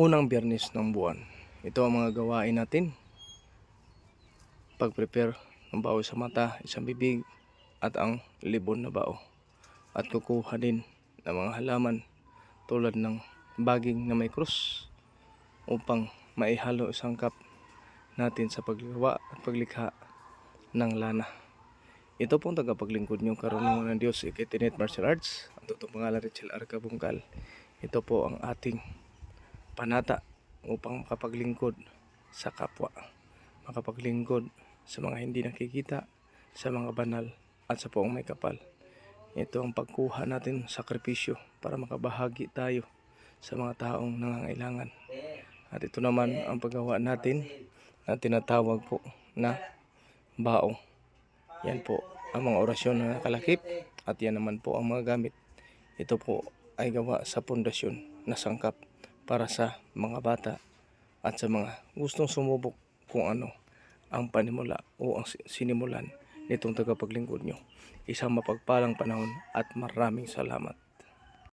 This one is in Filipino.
Unang biyernes ng buwan. Ito ang mga gawain natin. Pag-prepare ng bao sa mata, isang bibig, at ang libon na bao. At kukuha din ng mga halaman tulad ng baging na may krus upang maihalo isangkap natin sa paggawa at paglikha ng lana. Ito pong tagapaglingkod niyong karunungan ng Diyos, Ikitinet Martial Arts. Ang totoong pangalan, Richel Arca Bungkal. Ito po ang ating panata upang makapaglingkod sa kapwa, makapaglingkod sa mga hindi nakikita, sa mga banal at sa poong may kapal. Ito ang pagkuha natin sakripisyo para makabahagi tayo sa mga taong nangangailangan. At ito naman ang paggawa natin na tinatawag po na bao. Yan po ang mga orasyon na nakalakip at yan naman po ang mga gamit. Ito po ay gawa sa pundasyon na sangkap para sa mga bata at sa mga gustong sumubok kung ano ang panimula o ang sinimulan nitong tagapaglingkod nyo. Isang mapagpalang panahon at maraming salamat.